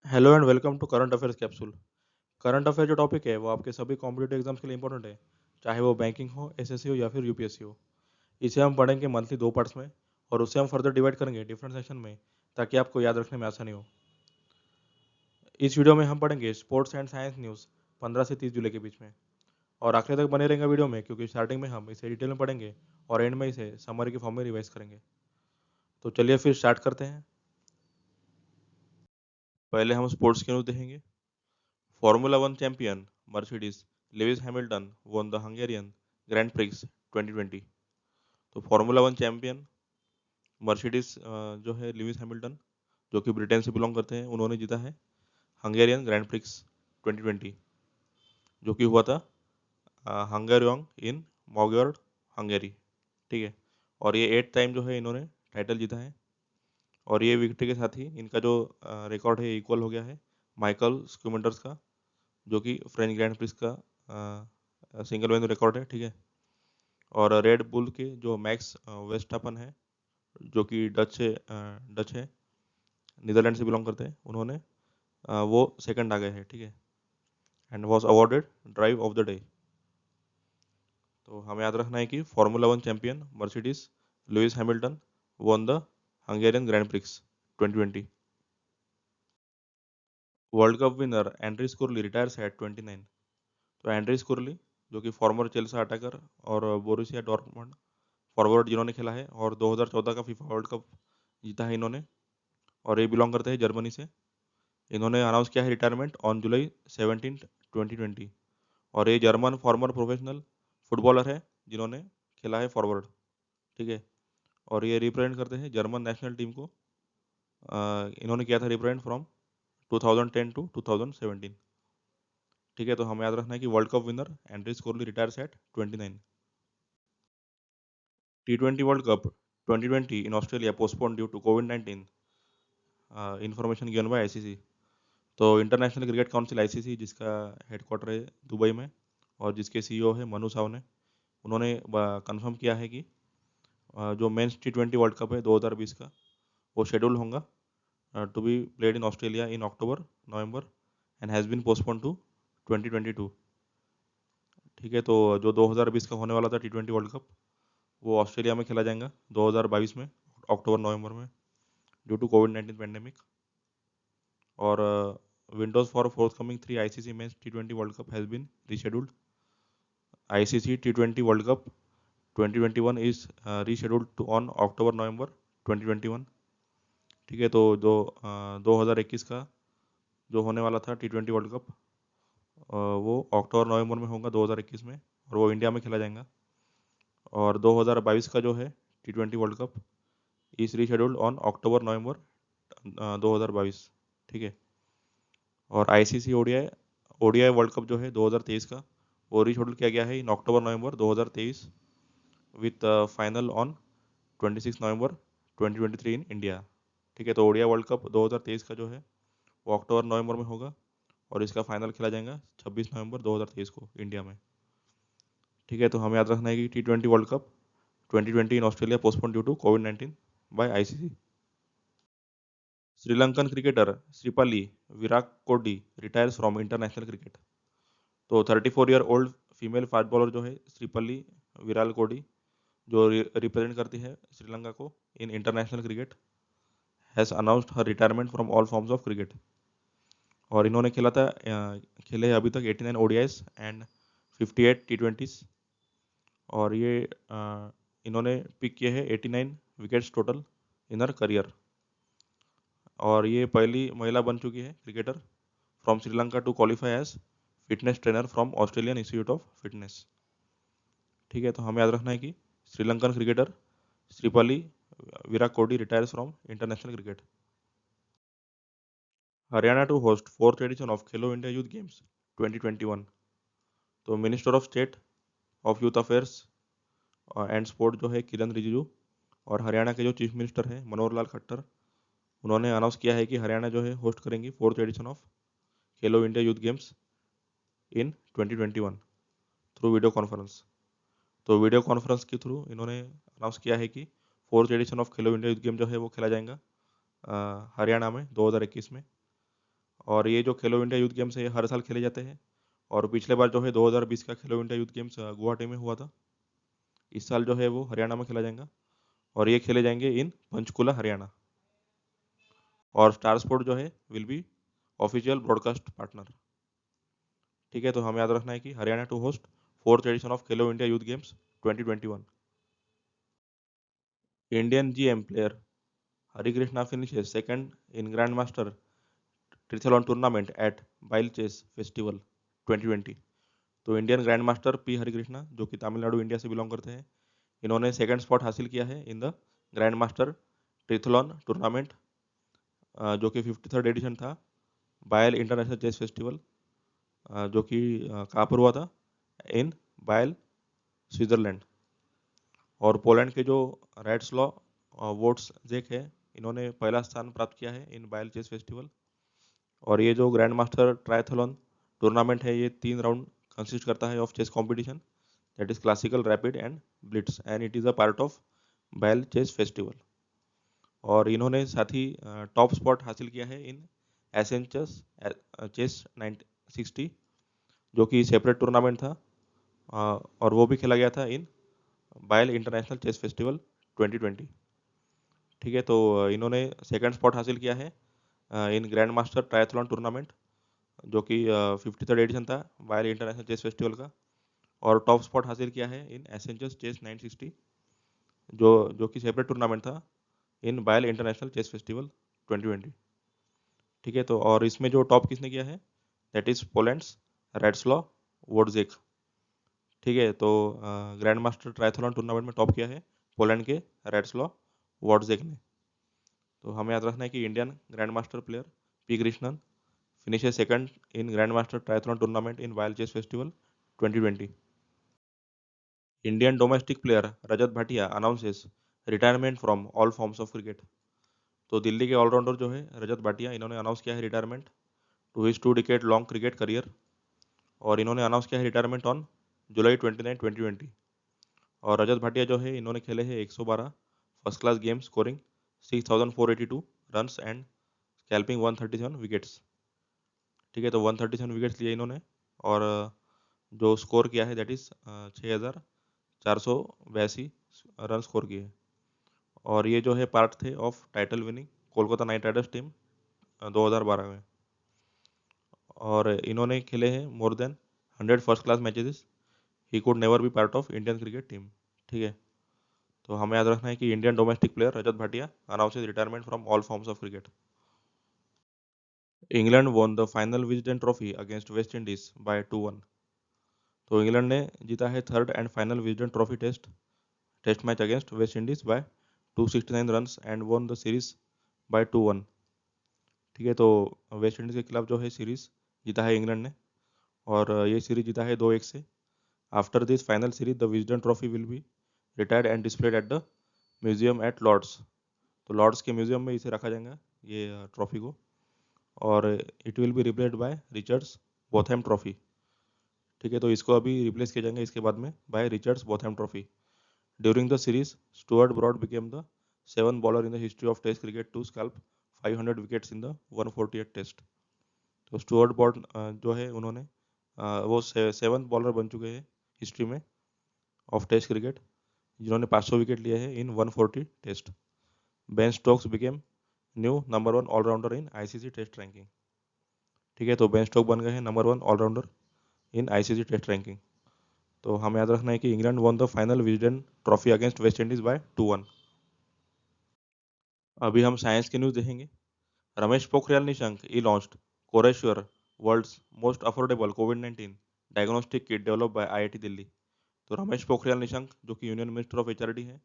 Hello and welcome to current affairs capsule. Current affair जो topic है वो आपके सभी कॉम्पिटेटिव एग्जाम्स के लिए इंपॉर्टेंट है, चाहे वो बैंकिंग हो, एसएससी हो या फिर यूपीएससी हो। इसे हम पढ़ेंगे मंथली 2 पार्ट्स में और उसे हम फर्दर डिवाइड करेंगे डिफरेंट सेक्शन में, ताकि आपको याद रखने में आसानी हो। इस वीडियो में हम पढ़ेंगे स्पोर्ट्स एंड साइंस न्यूज़ 15 से 30 जुलाई के बीच में, और आखिर तक बने रहेंगे वीडियो में, क्योंकि स्टार्टिंग में हम इसे डिटेल में पढ़ेंगे और एंड में इसे समरी के फॉर्म में रिवाइज करेंगे। तो चलिए फिर स्टार्ट करते हैं। पहले हम स्पोर्ट्स की न्यूज़ देखेंगे। Formula One champion Mercedes Lewis Hamilton won the Hungarian Grand Prix 2020। तो फार्मूला वन चैंपियन मर्सिडीज जो है लिविस हैमिल्टन, जो कि ब्रिटेन से बिलोंग करते हैं, उन्होंने जीता है हंगेरियन ग्रैंड प्रिक्स 2020, जो कि हुआ था हंगेरियोंग इन मॉगर्ड, हंगेरी। ठीक है। और ये 8 टाइम जो है इन्होंने टाइटल जीता है, और ये विक्ट्री के साथ ही इनका जो रिकॉर्ड है इक्वल हो गया है माइकल स्कूमेंडर्स का, जो कि फ्रेंच ग्रैंड प्रिक्स का सिंगल वेन्यू रिकॉर्ड है। ठीक है। और रेड बुल के जो मैक्स वेस्टापन है, जो कि डच है, नीदरलैंड से बिलोंग करते हैं, उन्होंने वो सेकंड आ गए हैं। ठीक है। And was awarded drive of the day. तो हमें याद रखना है कि Formula One champion Mercedes Lewis Hamilton won the Hungarian Grand Prix 2020। World Cup winner Andre Schurrle retires at 29। तो एंड्री स्कुरली, जो कि फॉर्मर चेल्सा अटैकर और बोरुसिया डॉर्टमंड फॉरवर्ड जिन्होंने खेला है, और 2014 का फीफा वर्ल्ड कप जीता है इन्होंने, और ये बिलोंग करते हैं जर्मनी से। इन्होंने अनाउंस किया है रिटायरमेंट ऑन जुलाई 17, 2020। और ये जर्मन फॉर्मर प्रोफेशनल फुटबॉलर है जिन्होंने खेला है फॉरवर्ड। ठीक है। और ये रिप्रेजेंट करते हैं जर्मन नेशनल टीम को। इन्होंने किया था रिप्रेजेंट फ्रॉम 2010 टू 2017। ठीक है। तो हमें याद रखना है कि World Cup winner Andre Schurrle retires at 29। T20 world cup 2020 in Australia postpone due to कोविड-19, इंफॉर्मेशन गिवन बाय आईसीसी। तो इंटरनेशनल क्रिकेट काउंसिल आईसीसी, जिसका हेडक्वार्टर है दुबई में और जिसके सीईओ है मनु साव ने, उन्होंने कंफर्म किया है कि जो मेंस T20 वर्ल्ड कप है 2020 का, वो शेड्यूल होगा to be played in Australia in October November, and has been postpone to 2022। ठीक है। तो जो 2020 का होने वाला था T20 वर्ल्ड कप, वो ऑस्ट्रेलिया में खेला जाएगा 2022 में अक्टूबर नवंबर में, ड्यू टू कोविड-19 पेंडेमिक। और windows for forthcoming 3 ICC men's T20 world Cup has been rescheduled. ICC T20 world Cup 2021 is rescheduled to on October November 2021। ठीक है। तो जो 2021 का जो होने वाला था T20 वर्ल्ड कप, वो अक्टूबर नवंबर में होगा 2021 में, और वो इंडिया में खेला जाएगा। और 2022 का जो है T20 वर्ल्ड कप इस रीशेड्यूल्ड ऑन अक्टूबर नवंबर 2022। ठीक है। और ICC ODI ODI world cup जो है 2023 का, वो रीशेड्यूल किया गया है इन October November 2023, with final on 26 November 2023 in India. ठीक है। तो ओडिया वर्ल्ड कप 2023 का जो है वो अक्टूबर नवंबर में होगा, और इसका फाइनल खेला जाएगा 26 नवंबर 2023 को इंडिया में। ठीक है। तो हमें याद रखना है कि T20 world cup 2020 in Australia postpone due to covid by ICC. Sri Lankan cricketer Shripali Virat Kohli retires from international cricket. तो 34 year old female fast bowler जो है श्रीपल्ली विराट कोहली, जो रिप्रेजेंट करती है श्रीलंका को in international cricket, has announced her retirement from all forms of cricket. और इन्होंने खेले अभी तक 89 ओडीआईस एंड 58 T20s, और ये इन्होंने पिक किए हैं 89 wickets total in her career. और ये पहली महिला बन चुकी है cricketer from Sri Lanka to qualify as fitness trainer from Australian institute of fitness. ठीक है। तो हमें याद रखना है कि Sri Lankan cricketer Shripali Virat Kohli retires from international cricket. Haryana to host fourth edition of Khelo India youth games 2021। तो minister of state of youth affairs and sport जो है किरण रिजिजू, और हरियाणा के जो चीफ मिनिस्टर हैं मनोहर लाल खट्टर, उन्होंने अनाउंस किया है कि हरियाणा जो है होस्ट करेंगी fourth edition of Khelo India youth games in 2021 through video conference. तो वीडियो कॉन्फ्रेंस के थ्रू इन्होंने अनाउंस किया है कि fourth edition of Khelo India youth game जो है वो खेला जाएगा हरियाणा में 2021 में। और ये जो खेलो इंडिया यूथ गेम्स है ये हर साल खेले जाते हैं। और पिछले बार जो है 2020 का खेलो इंडिया यूथ गेम्स गुवाहाटी में हुआ था। इस साल जो है वो हरियाणा में खेला जाएगा और ये खेले जाएंगे इन पंचकुला हरियाणा। और स्टार स्पोर्ट जो है will be official broadcast partner. ठीक है, तो हमें याद रखना है कि Haryana to host fourth edition of Khelo India youth games 2021। Indian GM player Harikrishna finishes second in Grandmaster Triathlon tournament at Biel chess festival 2020। तो Indian grand master P Harikrishna जो कि तमिलनाडु इंडिया से बिलोंग करते हैं, इन्होंने सेकंड स्पॉट हासिल किया है in the grand master triathlon tournament जो कि 53rd एडिशन था बायल इंटरनेशनल चेस फेस्टिवल जो कि कहाँ पर हुआ था, इन बायल स्विट्जरलैंड। और पोलैंड के जो रैट्सलॉ वोट्स जेक है, इन्होंने पहला स्थान प्राप्त किया है इन बायल चेस फेस्टिवल। और ये जो ग्रैंड मास्टर ट्रायथलॉन टूर्नामेंट है ये 3 राउंड कंसिस्ट करता है of chess competition, that is classical, rapid and blitz, and it is a part of Biel chess festival. और इन्होंने साथ ही टॉप स्पॉट हासिल किया है इन एशियन चेस चेस 960 जो कि सेपरेट टूर्नामेंट था और वो भी खेला गया था इन बायल इंटरनेशनल चेस फेस्टिवल 2020। ठीक है, तो इन्होंने सेकंड स्पॉट हासिल किया है इन ग्रैंड मास्टर ट्रायथलॉन टूर्नामेंट जो कि 53rd एडिशन था बायल इंटरनेशनल चेस फेस्टिवल का। और टॉप स्पॉट हासिल किया है इन एशियन चेस 960 जो कि सेपरेट टूर्नामेंट था इन बायल इंटरनेशनल चेस फेस्टिवल 2020। ठीक है, तो और इसमें जो टॉप किसने किया है, दैट इज पोलैंड्स रैट्सलॉ वोडजेक। ठीक है, तो ग्रैंड मास्टर ट्रायथलॉन टूर्नामेंट में टॉप किया है पोलैंड के रैट्सलॉ वोडजेक ने। तो हमें याद रखना है कि Indian grand master player P Krishnan finishes second in Grandmaster Triathlon tournament in Wild Chess Festival 2020। Indian domestic player Rajat Bhatia announces retirement from all forms of cricket। तो दिल्ली के ऑलराउंडर जो है रजत भाटिया, इन्होंने अनाउंस किया है retirement to his 2 decade long cricket career. और इन्होंने announce किया है रिटायरमेंट ऑन जुलाई 29, 2020। और रजत भाटिया जो है इन्होंने खेले हैं 112 first class game, scoring 6482 runs and scalping 137 wickets. ठीक है, तो 137 विकेट्स लिए इन्होंने और जो स्कोर किया है दैट इज 6482 रन स्कोर किए। और ये जो है पार्ट थे of title winning Kolkata Knight Riders team 2012 में। और इन्होंने खेले हैं more than 100 first class matches. He could never be part of Indian cricket team. ठीक है, तो हमें याद रखना है कि Indian domestic player Rajat Bhatia announces retirement from all forms of cricket. England won the final Wisden trophy against West Indies by 2-1। तो England ने जीता है third and final Wisden Trophy test match against West Indies by 269 runs and won the series by 2-1। ठीक है, तो West Indies के खिलाफ जो है सीरीज जीता है इंग्लैंड ने और ये सीरीज जीता है 2-1 से। After this final series the Wisden trophy will be retired and displayed at the museum at Lord's. तो लॉर्ड्स के म्यूजियम में इसे रखा जाएगा ये ट्रॉफी को। और it will be replaced by Richards Botham trophy. ठीक है, तो इसको अभी रिप्लेस किया जाएगा इसके बाद में by Richards Botham trophy. During the series Stuart Broad became the 7th bowler in the history of test cricket to scalp 500 wickets in the 148 test. तो स्टुअर्ट ब्रॉड जो है उन्होंने वो 7th बॉलर बन चुके हैं हिस्ट्री में ऑफ टेस्ट क्रिकेट जिन्होंने 500 विकेट लिए हैं in 140 test. Ben Stokes became new number 1 allrounder in ICC test ranking. ठीक है, तो बेन स्टोक बन गए हैं number 1 allrounder in ICC test ranking. तो हमें याद रखना है कि England won the final Wisden trophy against West Indies by 2-1। अभी हम साइंस की न्यूज़ देखेंगे। Ramesh Pokhriyal Nishank e launched Corosure, world's most affordable कोविड-19 diagnostic kit developed by IIT Delhi. तो रमेश पोखरियाल निशंक जो कि यूनियन मिनिस्टर ऑफ एचआरडी है,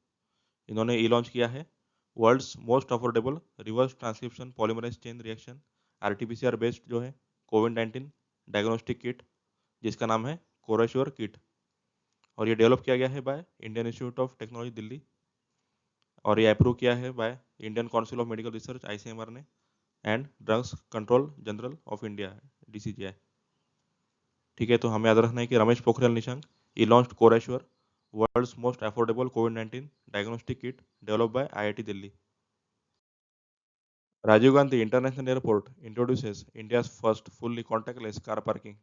इन्होंने ई लॉन्च किया है world's most affordable reverse transcription polymerase chain reaction RTPCR based जो है कोविड-19 डायग्नोस्टिक किट जिसका नाम है कोरेश्वर किट। और ये डेवलप किया गया है by Indian institute of Technology Delhi और ये अप्रूव किया है by Indian Council of Medical Research ICMR ने and Drugs Control General of India DCGI. ठीक है, तो हमें याद रखना है कि Ramesh Pokhriyal Nishank e launched Corosure, world's most affordable कोविड-19 diagnostic kit developed by IIT Delhi. Rajiv Gandhi international airport introduces India first fully contactless car parking.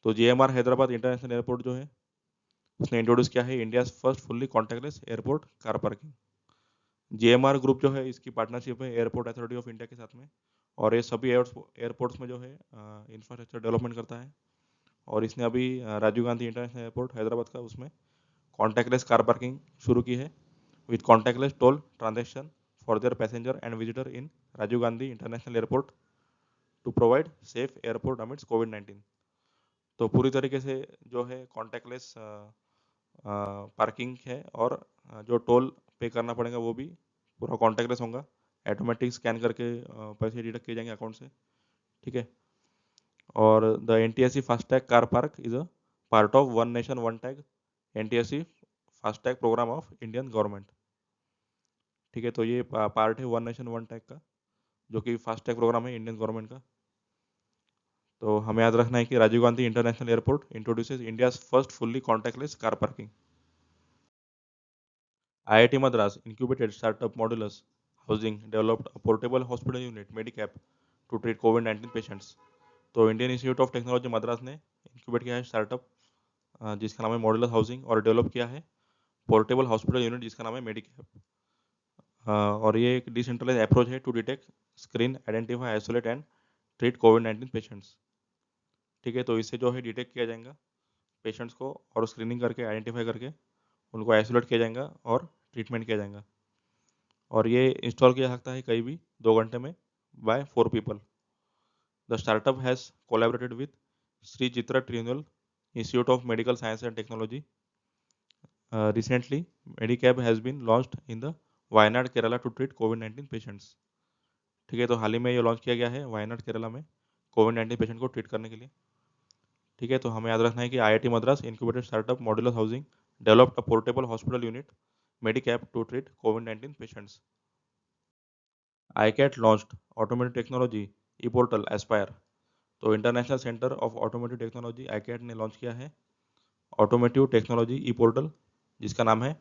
तो जीएमआर हैदराबाद इंटरनेशनल एयरपोर्ट जो है उसने इंट्रोड्यूस किया है India first fully contactless airport car parking. GMR group जो है इसकी पार्टनरशिप है एयरपोर्ट अथॉरिटी ऑफ इंडिया के साथ में, और ये सभी एयरपोर्ट्स में जो है इंफ्रास्ट्रक्चर डेवलपमेंट करता है। और इसने अभी राजीव गांधी इंटरनेशनल एयरपोर्ट हैदराबाद का उसमें कॉन्टैक्टलेस कार पार्किंग शुरू की है with contactless toll transaction for their passenger and visitor in Rajiv Gandhi International Airport to provide safe airport amidst COVID-19। तो पूरी तरीके से जो है कॉन्टैक्टलेस पार्किंग है, और जो टोल पे करना पड़ेगा वो भी पूरा कॉन्टैक्टलेस होगा। ऑटोमेटिक स्कैन करके पैसे डिडक्ट किए जाएंगे अकाउंट से, ठीक है। और the NTSC FASTag car park is a part of one nation one tag NTSC FASTag programme of Indian government, ठीक है। तो ये पार्ट है वन नेशन वन टैग का, जो कि फास्टैग प्रोग्राम है इंडियन गवर्नमेंट का। तो हमें याद रखना है कि Rajiv Gandhi international airport introduces India first fully contactless car parking. IIT Madras incubated startup Modulus Housing developed a portable hospital unit Medicap to treat COVID-19 patients। तो Indian institute of technology Madras ने incubate किया है स्टार्टअप जिसका नाम है modulus housing, और develop किया है पोर्टेबल हॉस्पिटल यूनिट जिसका नाम है मेडिकैप। और ये एक डिसेंट्रलाइज अप्रोच है to detect, screen, identify, isolate and treat कोविड-19 पेशेंट्स, ठीक है। तो इससे जो है डिटेक्ट किया जाएगा पेशेंट्स को, और स्क्रीनिंग करके आइडेंटिफाई करके उनको आइसोलेट किया जाएगा और ट्रीटमेंट किया जाएगा। और ये इंस्टॉल किया सकता है कहीं भी 2 घंटे में by 4 people. The startup has collaborated with Shri Chitra Tribunal Institute of Medical Science and Technology. Recently Medicab has been launched in the Wayanad Kerala to treat कोविड-19 पेशेंट्स, ठीक है। तो हाल ही में ये लॉन्च किया गया है वायनाड केरला में कोविड-19 पेशेंट को ट्रीट करने के लिए, ठीक है। तो हमें याद रखना है कि IIT Madras incubated startup Modulus Housing developed a portable hospital unit Medicab to treat कोविड-19 patients. ICAT launched automotive technology e-portal Aspire। तो International Centre of Automotive Technology ICAT ने लॉन्च किया है ऑटोमोटिव टेक्नोलॉजी ई पोर्टल जिसका नाम है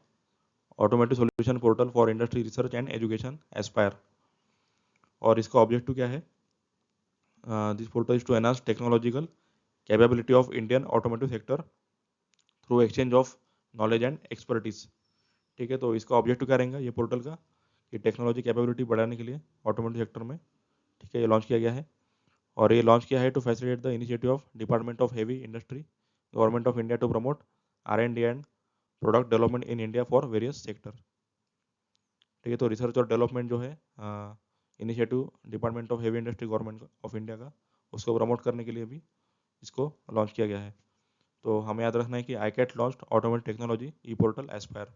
automotive solution portal for industry research and education Aspire. और इसका ऑब्जेक्टिव क्या है? This portal is to enhance technological capability of Indian automotive sector through exchange of knowledge and expertise, ठीक है। तो इसका ऑब्जेक्टिव क्या रहेगा ये पोर्टल का, कि टेक्नोलॉजी कैपेबिलिटी बढ़ाने के लिए ऑटोमोटिव सेक्टर में, ठीक है, ये लॉन्च किया गया है। और ये लॉन्च किया है to facilitate the initiative of department of heavy industry government of India to promote R&D and product development in India for various sector, ठीक है। तो रिसर्च और डेवलपमेंट जो है initiative department of heavy industry government of India का, उसको promote करने के लिए भी इसको लॉन्च किया गया है। तो हमें याद रखना है कि ICAT launched automotive technology e portal Aspire.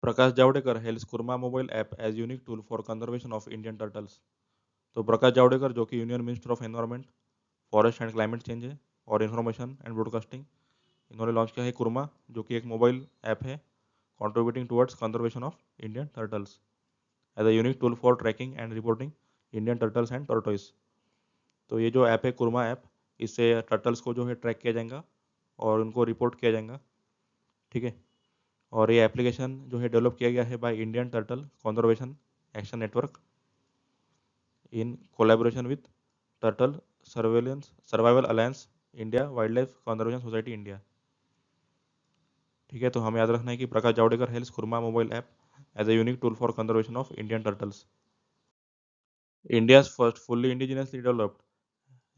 Prakash Javadekar hails Kurma mobile app as unique tool for conservation of Indian turtles. तो प्रकाश जावड़ेकर जो कि union minister of environment, forest and climate change है और इन्फॉर्मेशन एंड ब्रॉडकास्टिंग, इन्होंने लॉन्च किया है कुर्मा, जो कि एक मोबाइल ऐप है contributing towards conservation of Indian turtles as a unique tool for tracking and reporting Indian turtles and tortoise। तो ये जो ऐप है कुर्मा ऐप, इससे टर्टल्स को जो है ट्रैक किया जाएगा और उनको रिपोर्ट किया जाएगा, ठीक है। और ये एप्लीकेशन जो है डेवलप किया गया है by Indian Turtle Conservation Action Network in collaboration with Turtle Survival Alliance India wildlife conservation society India, ठीक है। तो हमें याद रखना है कि Prakash Javadekar hails Kurma mobile app as a unique tool for conservation of Indian turtles. India's first fully indigenously developed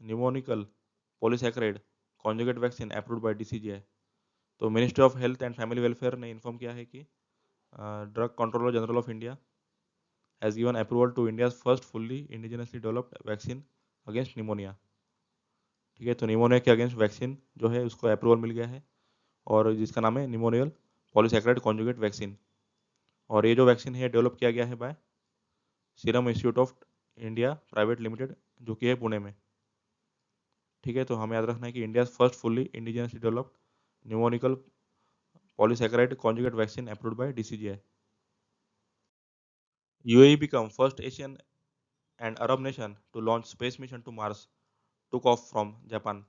pneumococcal polysaccharide conjugate vaccine approved by DCGI। तो Ministry of Health and Family Welfare ने इन्फॉर्म किया है कि drug controller general of India has given approval to India's first fully indigenously developed vaccine against pneumonia, ठीक है। तो pneumonia के against vaccine जो है उसको अप्रूवल मिल गया है, और जिसका नाम है निमोनियल पॉलीसैकेराइड कॉन्जुगेट वैक्सीन। और ये जो वैक्सीन है डेवलप किया गया है by Serum Institute of India private limited, जो कि है पुणे में, ठीक है। तो हमें याद रखना है कि India first fully indigenously developed pneumococcal polysaccharide conjugate vaccine approved by DCGI। UAE become first Asian and Arab nation to launch space mission to Mars took off from Japan।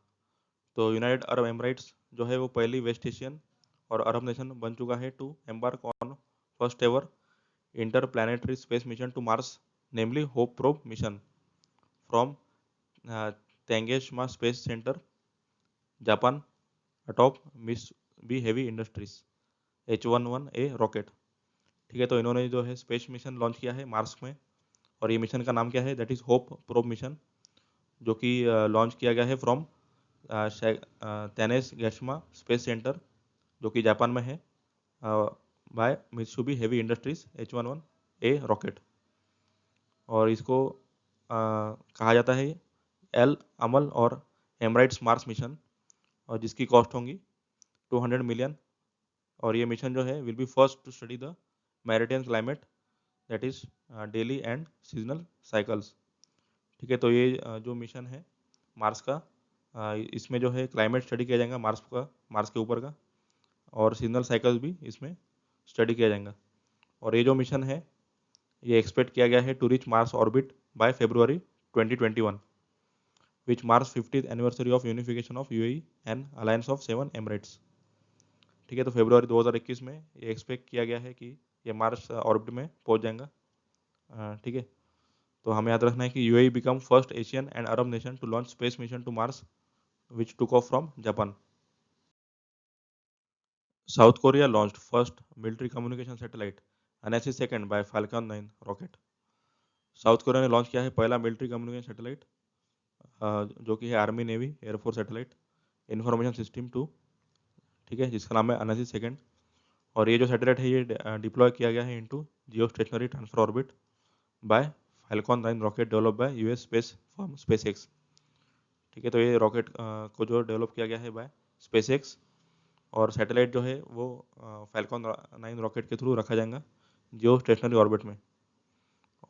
तो यूनाइटेड अरब एमराइट्स जो है वो पहली waste Asian और अरब nation बन चुका है to embark on first ever interplanetary space mission to Mars namely Hope probe mission from Tanegashima Space Center, Japan, atop Mitsubishi Heavy Industries H11A rocket. ठीक है, तो इन्होंने जो है स्पेस मिशन लॉन्च किया है मार्स में, और ये मिशन का नाम क्या है, that is Hope probe mission, जो कि लॉन्च किया गया है from Tanegashima Space Centre, जो कि जापान में है, by Mitsubishi Heavy Industries H11A rocket. और इसको कहा जाता है एल अमल और एमराइट्स मार्स मिशन, और जिसकी कॉस्ट होंगी 200 मिलियन। और ये मिशन जो है will be first to study the maritime climate, that is daily and seasonal cycles. ठीक है, तो ये जो मिशन है मार्स का, इसमें जो है क्लाइमेट स्टडी किया जाएगा मार्स के ऊपर का, और सीजनल साइकिल्स भी इसमें स्टडी किया जाएगा। और ये जो मिशन है ये एक्सपेक्ट किया गया है to reach Mars orbit by February 2021, which marks 50th anniversary of unification of UAE and alliance of 7 emirates. ठीक है, तो फरवरी 2021 में ये एक्सपेक्ट किया गया है कि ये मार्स ऑर्बिट में पहुंच जाएगा। ठीक है, तो हमें याद रखना है कि UAE become first Asian and Arab nation to launch space mission to Mars which took off from Japan. South Korea launched first military communication satellite NSC-2 by Falcon 9 rocket. South Korea ने launch किया है पहला military communication satellite, जो कि है army navy air force satellite information system 2। ठीक है, जिसका नाम है NSC-2। और ये जो सैटेलाइट है ये डिप्लॉय किया गया है into geostationary transfer orbit by Falcon 9 rocket develop by US space firm SpaceX. ठीक है, तो ये रॉकेट को जो डेवलप किया गया है बाय स्पेसएक्स, और सैटेलाइट जो है वो फाल्कन 9 रॉकेट के थ्रू रखा जाएगा जियो स्टेशनरी ऑर्बिट में।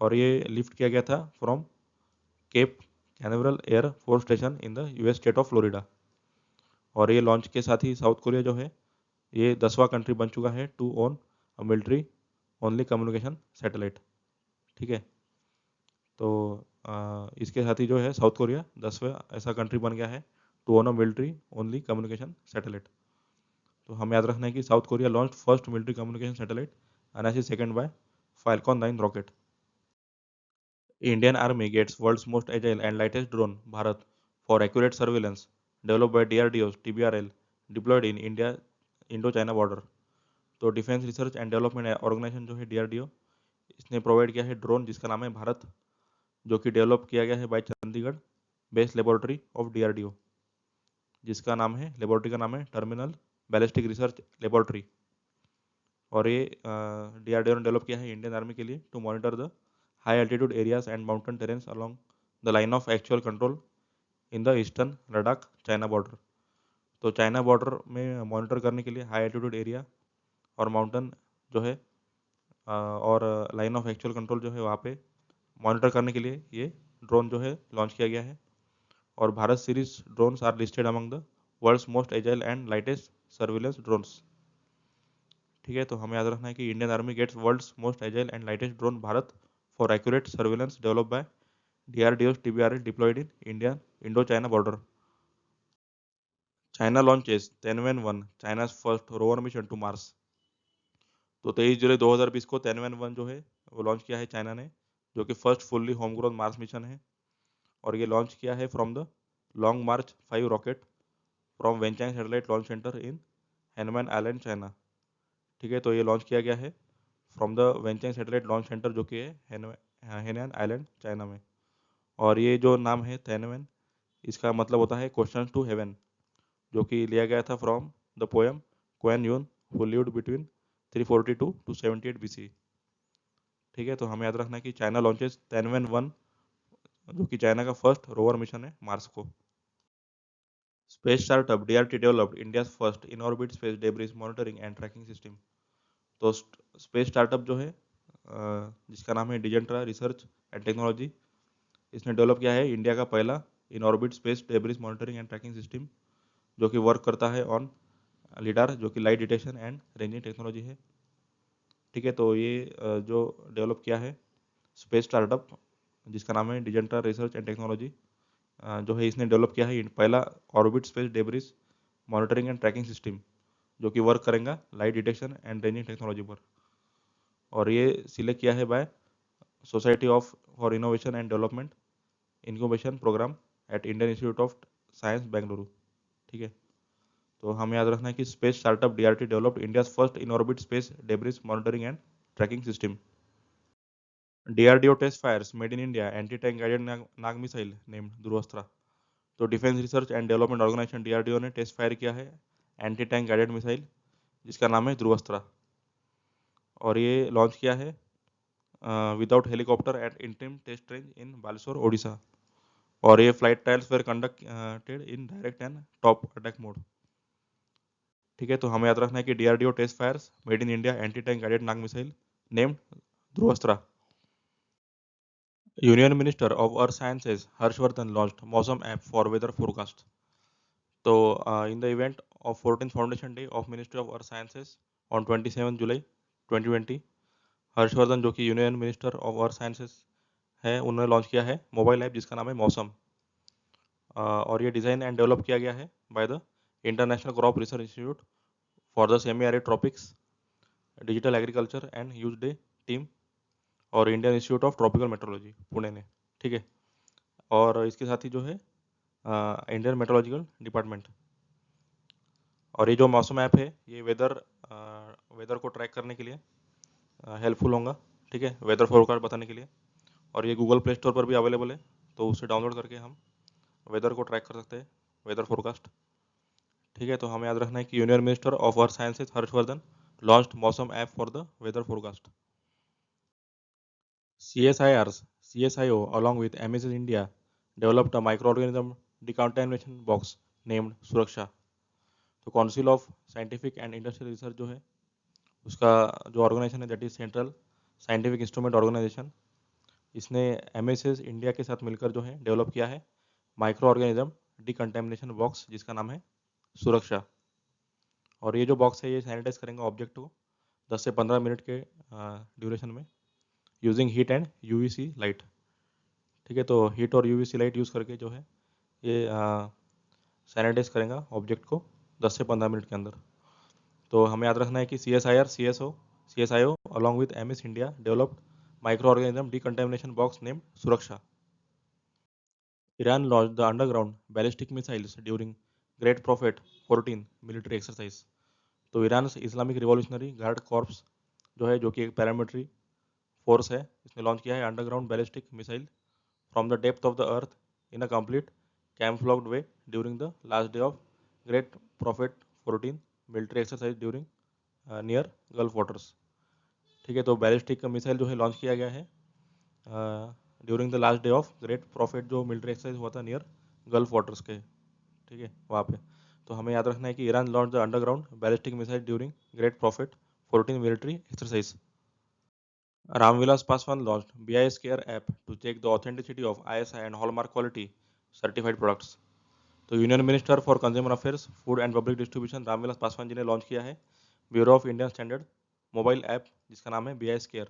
और ये लिफ्ट किया गया था from Cape Canaveral Air Force Station in the US state of Florida. और ये लॉन्च के साथ ही साउथ कोरिया जो है ये 10वां कंट्री बन चुका है to own a military only communication satellite. ठीक है, तो इसके साथ ही जो है साउथ कोरिया 10वां ऐसा कंट्री बन गया है to own a military only communication satellite. तो हमें याद रखना है कि South Korea launch first military communication satellite NSC-2 by Falcon 9 rocket. Indian Army gets world's most agile and lightest drone, Bharat, for accurate surveillance, developed by DRDO TBRL, deployed in India Indo-China border। तो defence research and development organisation जो है DRDO, इसने provide किया है drone जिसका नाम है भारत, जो कि डेवलप किया गया है by Chandigarh based laboratory of DRDO, जिसका नाम है लेबोरेटरी का नाम है टर्मिनल बैलिस्टिक रिसर्च लेबोरेटरी। और ये DRDO ने डेवलप किया है इंडियन आर्मी के लिए to monitor the high altitude areas and mountain terrains along the line of actual control in the eastern Ladakh China border. तो चाइना बॉर्डर में मॉनिटर करने के लिए हाई एल्टीट्यूड एरिया और माउंटेन जो है और लाइन ऑफ एक्चुअल कंट्रोल जो है वहाँ पे मॉनिटर करने के लिए ये ड्रोन जो है लॉन्च किया गया है। और Bharat series drones are listed among the world's most agile and lightest surveillance drones. ठीक है, तो हमें याद रखना है कि Indian army gets world's most agile and lightest drone Bharat for accurate surveillance developed by DRDO TBRL deployed in India Indo-China border। China launches Tianwen-1, China's first rover mission to Mars। तो 23 जुलाई 2020 को Tianwen-1 जो है वो launch किया है China ने, जो कि first fully home grown Mars mission है। और ये लॉन्च किया है from the long March 5 rocket from Wenchang satellite launch centre in Hainan island China. ठीक है, तो ये लॉन्च किया गया है from the Wenchang satellite launch centre जो कि है हैनमैन आइलैंड चाइना में। और ये जो नाम है Tianwen, इसका मतलब होता है क्वेश्चन टू हेवन, जो कि लिया गया था from the poem Qu Yuan who lived between 342 to 78 BC। ठीक है, तो हमें याद रखना है कि चाइना लॉन्चेस Tianwen-1, जो कि चाइना का फर्स्ट रोवर मिशन है मार्स को। Space startup DRT developed India's first in orbit space debris monitoring and tracking system. तो स्पेस स्टार्टअप जो है जिसका नाम है डिजेंट्रा रिसर्च एंड टेक्नोलॉजी, इसने डेवलप किया है इंडिया का पहला इन orbit space debris monitoring and tracking system, जो कि वर्क करता है ऑन लिडार, जो कि light detection and ranging technology है। ठीक है, तो ये जो डेवलप किया है स्पेस स्टार्टअप जिसका नाम है डिजेंट्रा रिसर्च एंड टेक्नोलॉजी, जो है इसने डेवलप किया है पहला orbit space debris monitoring and tracking system, जो कि वर्क करेगा light detection and ranging technology पर। और ये सिलेक्ट किया है by society of for innovation and development incubation program at Indian institute of science Bengaluru. ठीक है, तो हमें याद रखना है कि space startup DRT developed India's first in orbit space debris monitoring and tracking system. DRDO test fires made in India anti tank guided Nag missile named Dhruvastra. तो defence research and development organisation DRDO ने test fire किया है anti tank guided missile जिसका नाम है ध्रुवस्त्रा, और ये launch किया है without helicopter at interim test range in Baleshwar Odisha, और ये flight trials were conducted in direct and top attack mode. ठीक है, तो हमें याद रखना है कि DRDO test fires made in India anti tank guided Nag missile named Dhruvastra. Union minister of earth sciences Harsh Vardhan launched Mausam app for weather forecast. तो in the event of 14th foundation day of ministry of earth sciences on 27 जुलाई 2020, हर्षवर्धन जो कि union minister of earth sciences है, उन्होंने launch किया है mobile app जिसका नाम है मौसम, और ये डिज़ाइन एंड डेवलप किया गया है by the International Crops Research Institute for the Semi Arid Tropics digital agriculture and use day team और Indian institute of Tropical Meteorology Pune ने। ठीक है, और इसके साथ ही जो है इंडियन मेट्रोलॉजिकल डिपार्टमेंट। और ये जो मौसम ऐप है ये वेदर को ट्रैक करने के लिए हेल्पफुल होगा। ठीक है, वेदर फोरकास्ट बताने के लिए, और ये गूगल प्ले स्टोर पर भी अवेलेबल है, तो उससे डाउनलोड करके हम वेदर को ट्रैक कर सकते हैं, वेदर फोरकास्ट। ठीक है, तो हमें याद रखना है कि union minister of earth sciences Harsh Vardhan launched Mausam app for the weather forecast. CSIO along with MSS India developed a microorganism decontamination box named Suraksha। तो council of scientific and industrial research जो है उसका जो ऑर्गेनाइजेशन है that is central scientific instrument organisation, इसने MSS India के साथ मिलकर जो है डेवलप किया है माइक्रो ऑर्गेनिज्म डिकंटेमिनेशन बॉक्स जिसका नाम है सुरक्षा। और ये जो बॉक्स है ये सैनिटाइज करेंगे ऑब्जेक्ट को 10 से 15 मिनट के ड्यूरेशन में using heat and UVC light. ठीक है, तो हीट और UVC लाइट यूज़ करके जो है ये सैनिटाइज करेगा ऑब्जेक्ट को 10 से 15 मिनट के अंदर। तो हमें याद रखना है कि CSIO along with MS India developed microorganism decontamination box named Suraksha। Iran launched the underground ballistic missiles during Great Prophet 14 military exercise। तो Iran Islamic revolutionary guard corps जो है, जो कि एक पैरामिलिट्री फोर्स है, इसने लॉन्च किया है underground ballistic missile from the depth of the earth in a complete camouflaged way during the last day of Great Prophet 14 military exercise during near Gulf waters. ठीक है, तो बैलिस्टिक मिसाइल जो है launch किया गया है during the last day of Great profit जो military exercise हुआ था नियर गल्फ वाटर्स के। ठीक है, वहाँ पे तो हमें याद रखना है कि Iran launch the underground ballistic missile during Great Prophet 14 military exercise. Ram Vilas Paswan launched BIS care app to check the authenticity of ISI and hallmark quality certified products. तो union minister for consumer affairs food and public distribution Ram Vilas Paswan ji ने launch किया है Bureau of Indian Standard mobile app जिसका नाम है BIS care,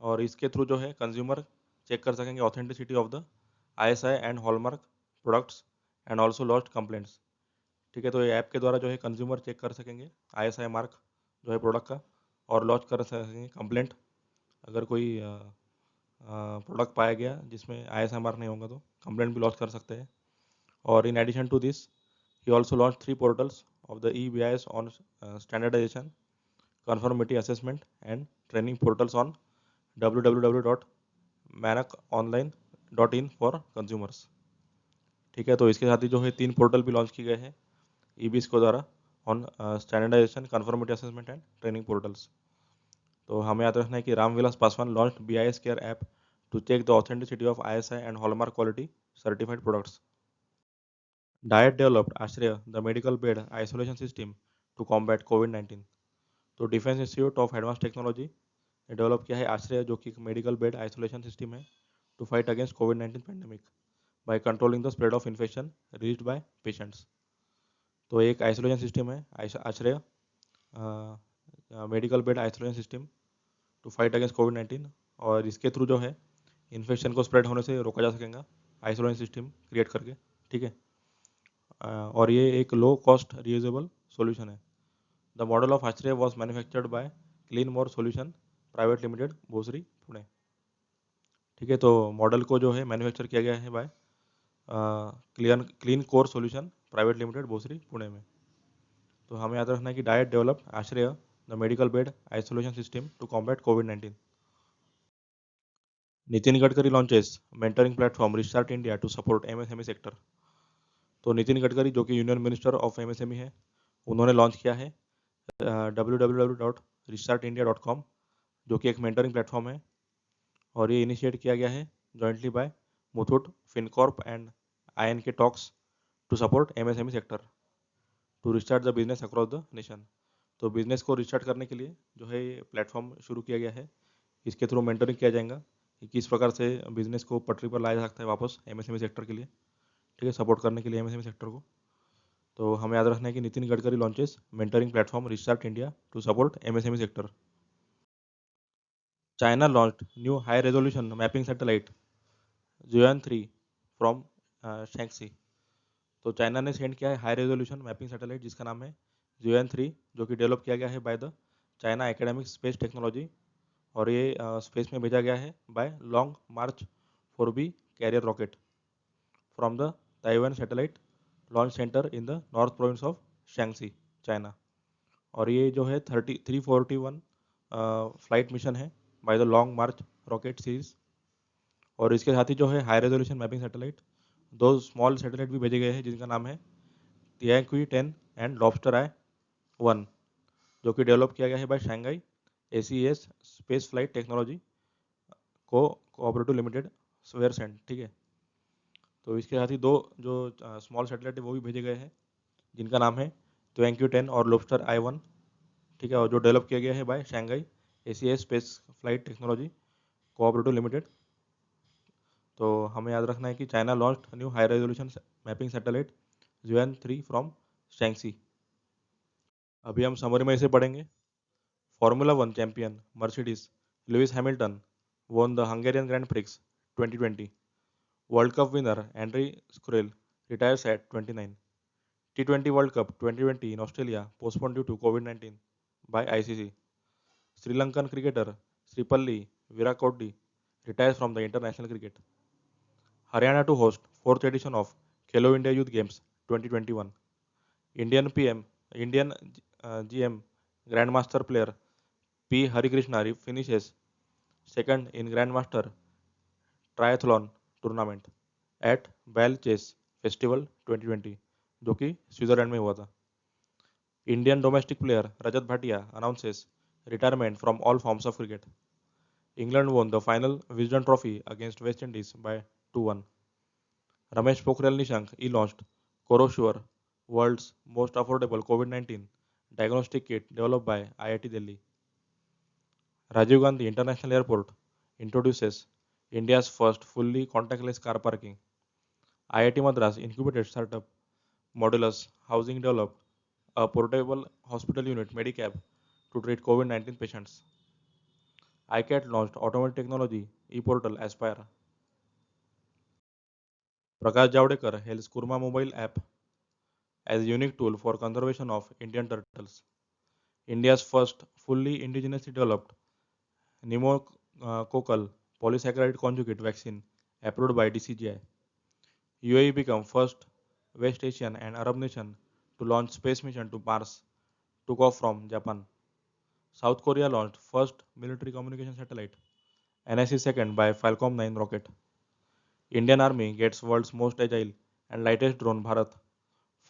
और इसके through जो है कंज्यूमर चेक कर सकेंगे authenticity of the ISI and hallmark products and also lost complaints. ठीक है, तो ये ऐप के द्वारा जो है कंज्यूमर चेक कर सकेंगे ISI मार्क जो है प्रोडक्ट का, और लॉन्च कर सकेंगे कंप्लेंट अगर कोई प्रोडक्ट पाया गया जिसमें ISI मार्क नहीं होगा तो कंप्लेंट भी लॉन्च कर सकते हैं। और in addition to this he also launch 3 portals of the BIS on standardisation conformity assessment and training portals on www.manaconline.in for consumers. ठीक है, तो इसके साथ ही जो है 3 पोर्टल भी लॉन्च किए गए हैं EBIS को द्वारा on standardization conformity assessment and training portals. तो हमें याद रखना है कि Ram Vilas Paswan launch BIS care app to check the authenticity of ISI and hallmark quality certified products. DIAT developed Ashray the medical bed isolation system to combat कोविड-19। तो Defence Institute of Advance Technology ने develop किया है आश्रय जो कि एक मेडिकल बेड आइसोलेशन सिस्टम है to fight against कोविड-19 pandemic by controlling the spread of infection reached by patients. तो एक आइसोलेशन सिस्टम है Ashray medical bed isolation system to fight against कोविड-19, और इसके थ्रू जो है इन्फेक्शन को स्प्रेड होने से रोका जा सकेगा आइसोलेशन सिस्टम क्रिएट करके। ठीक है, और ये एक लो कॉस्ट रीयूजेबल सॉल्यूशन है। The model of Aashray was manufactured by clean more solution private limited Bhosari Pune. ठीक है, तो मॉडल को जो है मैन्युफैक्चर किया गया है by clean core solution private limited Bhosari Pune में। तो हमें याद रखना है कि DIAT develop Aashray the medical bed isolation system to combat कोविड-19। Nitin Gadkari launches mentoring platform restart India to support MSME sector. तो नितिन गडकरी जो कि यूनियन मिनिस्टर ऑफ एमएसएमई है, उन्होंने लॉन्च किया है www.restartindia.com, जो कि एक मेंटरिंग प्लेटफॉर्म है, और ये इनिशिएट किया गया है jointly by Muthoot Fincorp and INK talks to support MSME sector to restart the business across the nation. तो बिजनेस को रिस्टार्ट करने के लिए जो है ये प्लेटफॉर्म शुरू किया गया है। इसके थ्रू मेंटरिंग किया जाएगा कि किस प्रकार से बिजनेस को पटरी पर लाया जा सकता है वापस एमएसएमई सेक्टर के लिए, ठीक है, सपोर्ट करने के लिए एमएसएमई सेक्टर को। तो हमें याद रखना है कि Nitin Gadkari launches mentoring platform restart India to support MSME sector. China launched new high resolution mapping satellite जुआन-3 फ्रॉम शैंक्सी। तो चाइना ने सेंड किया है हाई रेजोल्यूशन मैपिंग सैटेलाइट जिसका नाम है जुआन-3, जो कि डेवलप किया गया है by the China academic space technology, और ये स्पेस में भेजा गया है by long march 4B carrier rocket from the Taiyuan satellite launch centre in the north province of Shanxi, China. और ये जो है 341 फ्लाइट मिशन है by the long march rocket series. और इसके साथ ही जो है हाई रेजोल्यूशन मैपिंग सैटेलाइट, दो स्मॉल सैटेलाइट भी भेजे गए हैं जिनका नाम है तियांकुई-10 एंड लॉबस्टर आई 1, जो कि डेवलप किया गया है by Shanghai ACS space flight technology co cooperative limited स्वेयरसेंट, ठीक है। तो इसके साथ ही दो जो स्मॉल सैटेलाइट है वो भी भेजे गए हैं जिनका नाम है तियांकुई-10 और लॉबस्टर आई 1, ठीक है, और जो डेवलप किया गया है by Shanghai ACS space flight technology cooperative limited. तो हमें याद रखना है कि China launched new high resolution mapping satellite जुआन-3 फ्रॉम शैंक्सी। अभी हम समरी में इसे पढ़ेंगे। Formula one champion Mercedes Lewis Hamilton won the Hungarian Grand Prix 2020. World Cup winner Andrei Skurel retires at 29. T20 World Cup 2020 in Australia postponed due to COVID-19 by ICC. Sri Lankan cricketer Sripalli Virakotty retires from the international cricket. Haryana to host 4th edition of Khelo India Youth Games 2021. Indian GM Grandmaster player P. Harikrishna finishes second in Grandmaster Triathlon tournament at Biel chess festival 2020, जो कि Switzerland में हुआ था। Indian domestic player Rajat Bhatia announces retirement from all forms of cricket. England won the final Wisden Trophy against West Indies by 2-1. Ramesh Pokhriyal Nishank e-launched Corosure, world's most affordable COVID-19 diagnostic kit developed by IIT Delhi. Rajiv Gandhi International Airport introduces India's first fully contactless car parking. IIT Madras incubated startup Modulus Housing developed a portable hospital unit Medicab to treat COVID-19 patients. ICAT launched automated technology e-portal Aspire. Prakash Javadekar hails Kurma mobile app as a unique tool for conservation of Indian turtles. India's first fully indigenously developed pneumococcal polysaccharide conjugate vaccine approved by DCGI. UAE became first West Asian and Arab nation to launch space mission to Mars, took off from Japan. South Korea launched first military communication satellite, NIC second by Falcon 9 rocket. Indian Army gets world's most agile and lightest drone Bharat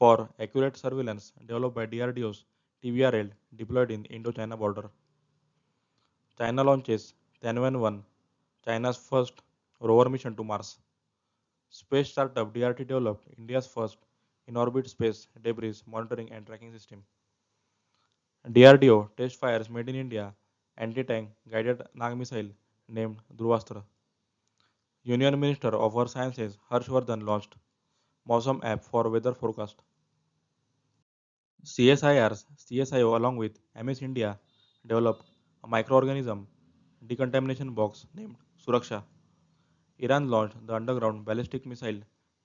for accurate surveillance developed by DRDO's TVRL deployed in Indo-China border. China launches Tianwen-1, China's first rover mission to Mars. Space startup DRT developed India's first in-orbit space debris monitoring and tracking system. DRDO test fires made in India anti-tank guided Nag missile named Dhruvastra. Union Minister of Earth Sciences Harshvardhan launched Mosam app for weather forecast. CSIO along with MS India developed a microorganism decontamination box named Suraksha. Iran launched the underground ballistic missile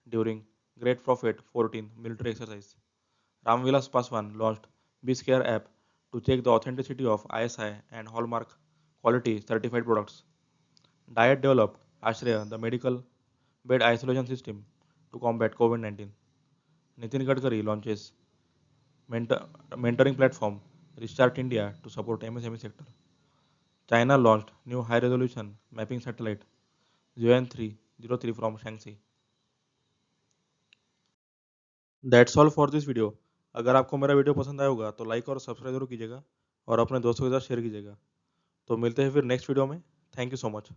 during Great Prophet 14 military exercise. Ramvilas Paswan launched BeScare app to check the authenticity of ISI and Hallmark quality certified products. Diet developed Ashreya, the medical bed isolation system to combat COVID-19. Nitin Gadkari launches mentoring platform Restart India to support MSME sector. China launched new high-resolution mapping satellite Yuan-303 from Shaanxi. That's all for this video. अगर आपको मेरा video पसंद आया होगा तो like और subscribe जरूर कीजिएगा और अपने दोस्तों के साथ शेयर कीजिएगा। तो मिलते हैं फिर नेक्स्ट वीडियो में। Thank you so much.